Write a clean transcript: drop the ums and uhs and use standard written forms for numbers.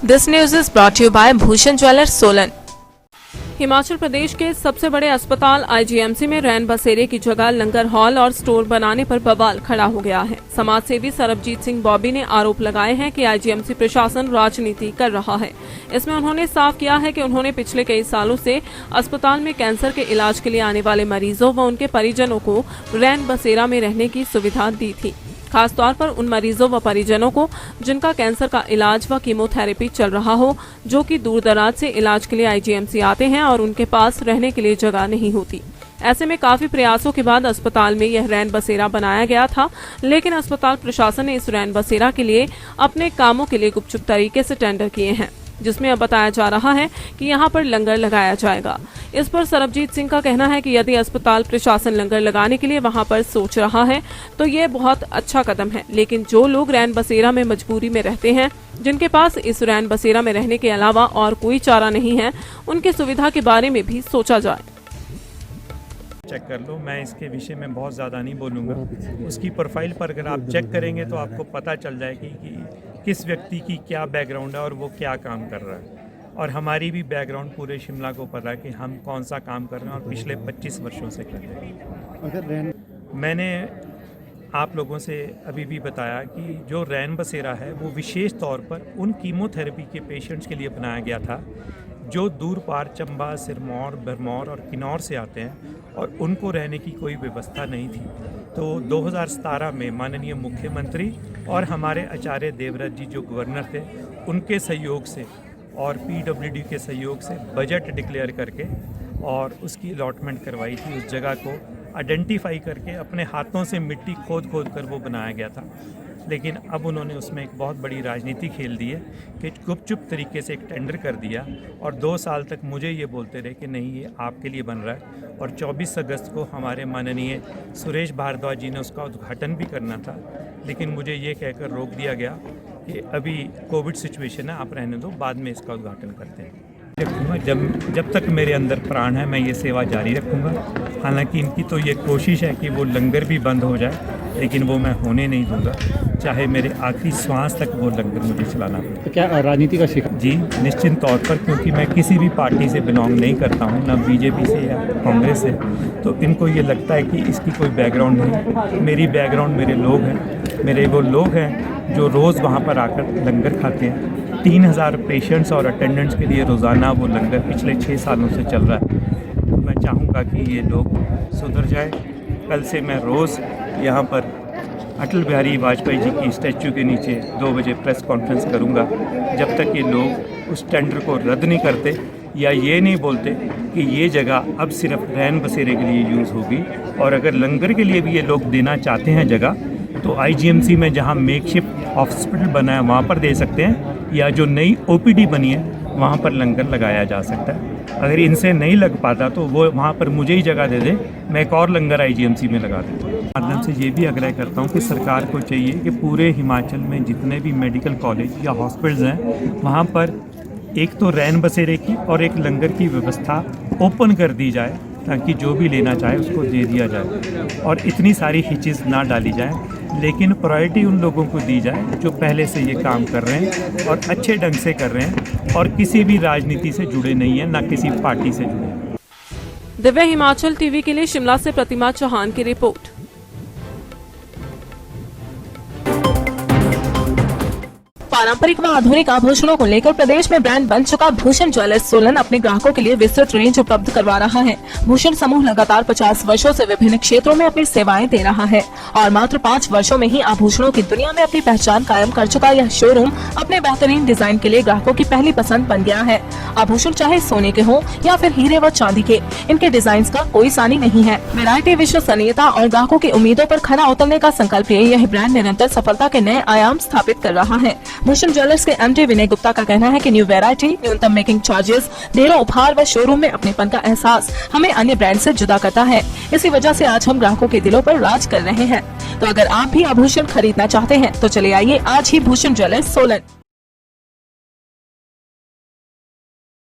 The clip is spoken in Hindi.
This news is brought to you by Bhushan Jewellers, Solan. Himachal Pradesh के सबसे बड़े अस्पताल आईजीएमसी में रैन बसेरे की जगह लंगर हॉल और स्टोर बनाने पर बवाल खड़ा हो गया है। समाज सेवी सरबजीत सिंह बॉबी ने आरोप लगाए हैं कि आईजीएमसी प्रशासन राजनीति कर रहा है। इसमें उन्होंने साफ किया है कि उन्होंने पिछले कई सालों से अस्पताल में कैंसर के इलाज के लिए आने वाले मरीजों व उनके परिजनों को रैन बसेरा में रहने की सुविधा दी थी, खासतौर पर उन मरीजों व परिजनों को जिनका कैंसर का इलाज व कीमोथेरेपी चल रहा हो, जो कि दूर दराज से इलाज के लिए आईजीएमसी आते हैं और उनके पास रहने के लिए जगह नहीं होती। ऐसे में काफी प्रयासों के बाद अस्पताल में यह रैन बसेरा बनाया गया था, लेकिन अस्पताल प्रशासन ने इस रैन बसेरा के लिए अपने कामों के लिए गुपचुप तरीके से टेंडर किए हैं, जिसमें अब बताया जा रहा है कि यहां पर लंगर लगाया जाएगा। इस पर सरबजीत सिंह का कहना है कि यदि अस्पताल प्रशासन लंगर लगाने के लिए वहां पर सोच रहा है तो ये बहुत अच्छा कदम है, लेकिन जो लोग रैन बसेरा में मजबूरी में रहते हैं, जिनके पास इस रैन बसेरा में रहने के अलावा और कोई चारा नहीं है, उनकी सुविधा के बारे में भी सोचा जाए। चेक कर लो, मैं इसके विषय में बहुत ज़्यादा नहीं बोलूँगा। उसकी प्रोफाइल पर अगर आप चेक करेंगे तो आपको पता चल जाएगी कि किस व्यक्ति की क्या बैकग्राउंड है और वो क्या काम कर रहा है। और हमारी भी बैकग्राउंड पूरे शिमला को पता है कि हम कौन सा काम कर रहे हैं और पिछले 25 वर्षों से कर रहे हैं। मैंने आप लोगों से अभी भी बताया कि जो रैन बसेरा है वो विशेष तौर पर उन कीमोथेरेपी के पेशेंट्स के लिए बनाया गया था जो दूर पार चंबा, सिरमौर, भरमौर और किन्नौर से आते हैं और उनको रहने की कोई व्यवस्था नहीं थी। तो 2017 में माननीय मुख्यमंत्री और हमारे आचार्य देवव्रत जी जो गवर्नर थे, उनके सहयोग से और पीडब्ल्यूडी के सहयोग से बजट डिक्लेयर करके और उसकी अलॉटमेंट करवाई थी। उस जगह को आइडेंटिफाई करके अपने हाथों से मिट्टी खोद खोद कर वो बनाया गया था। लेकिन अब उन्होंने उसमें एक बहुत बड़ी राजनीति खेल दी है कि गुपचुप तरीके से एक टेंडर कर दिया और 2 साल तक मुझे ये बोलते रहे कि नहीं, ये आपके लिए बन रहा है। और 24 अगस्त को हमारे माननीय सुरेश भारद्वाज जी ने उसका उद्घाटन भी करना था, लेकिन मुझे ये कहकर रोक दिया गया कि अभी कोविड सिचुएशन है, आप रहने दो, बाद में इसका उद्घाटन करते हैं। रखूँगा जब तक मेरे अंदर प्राण है, मैं ये सेवा जारी रखूँगा। हालांकि इनकी तो ये कोशिश है कि वो लंगर भी बंद हो जाए, लेकिन वो मैं होने नहीं दूंगा, चाहे मेरे आखिरी श्वास तक वो लंगर मुझे चलाना पड़े। तो क्या राजनीति का शिकार? जी निश्चित तौर पर, क्योंकि मैं किसी भी पार्टी से बिलोंग नहीं करता हूँ, ना बीजेपी से या कांग्रेस से। तो इनको ये लगता है कि इसकी कोई बैकग्राउंड नहीं। मेरी बैकग्राउंड, मेरे लोग हैं, मेरे वो लोग हैं जो रोज़ वहाँ पर आकर लंगर खाते हैं। 3000 पेशेंट्स और अटेंडेंट्स के लिए रोज़ाना वो लंगर पिछले 6 सालों से चल रहा है। तो मैं चाहूँगा कि ये लोग सुधर जाए। कल से मैं रोज़ यहाँ पर अटल बिहारी वाजपेयी जी की स्टैचू के नीचे 2 बजे प्रेस कॉन्फ्रेंस करूँगा, जब तक ये लोग उस टेंडर को रद्द नहीं करते या ये नहीं बोलते कि ये जगह अब सिर्फ रैन बसेरे के लिए यूज़ होगी। और अगर लंगर के लिए भी ये लोग देना चाहते हैं जगह, तो आईजीएमसी में जहाँ मेकशिफ्ट हॉस्पिटल बना है वहाँ पर दे सकते हैं, या जो नई ओपीडी बनी है वहाँ पर लंगर लगाया जा सकता है। अगर इनसे नहीं लग पाता तो वो वहाँ पर मुझे ही जगह दे दे, मैं एक और लंगर आईजीएमसी में लगा देता हूँ। माध्यम से ये भी आग्रह करता हूँ कि सरकार को चाहिए कि पूरे हिमाचल में जितने भी मेडिकल कॉलेज या हॉस्पिटल्स हैं, वहाँ पर एक तो रैन बसेरे की और एक लंगर की व्यवस्था ओपन कर दी जाए, ताकि जो भी लेना चाहे उसको दे दिया जाए और इतनी सारी हिचेस ना डाली जाए। लेकिन प्रायोरिटी उन लोगों को दी जाए जो पहले से ये काम कर रहे हैं और अच्छे ढंग से कर रहे हैं और किसी भी राजनीति से जुड़े नहीं हैं, ना किसी पार्टी से जुड़े हैं। दिव्य हिमाचल टीवी के लिए शिमला से प्रतिमा चौहान की रिपोर्ट। पारंपरिक व आधुनिक आभूषणों को लेकर प्रदेश में ब्रांड बन चुका भूषण ज्वेलर्स सोलन अपने ग्राहकों के लिए विस्तृत रेंज उपलब्ध करवा रहा है। भूषण समूह लगातार 50 वर्षों से विभिन्न क्षेत्रों में अपनी सेवाएं दे रहा है और मात्र 5 वर्षों में ही आभूषणों की दुनिया में अपनी पहचान कायम कर चुका यह शोरूम अपने बेहतरीन डिजाइन के लिए ग्राहकों की पहली पसंद बन गया है। आभूषण चाहे सोने के हो या फिर हीरे व चांदी के, इनके डिजाइन का कोई सानी नहीं है। वैरायटी, विश्वसनीयता और ग्राहकों की उम्मीदों पर खरा उतरने का संकल्प लिए यह ब्रांड निरंतर सफलता के नए आयाम स्थापित कर रहा है। भूषण ज्वेलर्स के एमडी विनय गुप्ता का कहना है कि न्यू वैरायटी, न्यूनतम मेकिंग चार्जेस, ढेरों उपहार व शोरूम में अपनेपन का एहसास हमें अन्य ब्रांड से जुदा करता है। इसी वजह से आज हम ग्राहकों के दिलों पर राज कर रहे हैं। तो अगर आप भी आभूषण खरीदना चाहते हैं तो चले आइए आज ही भूषण ज्वेलर्स सोलन।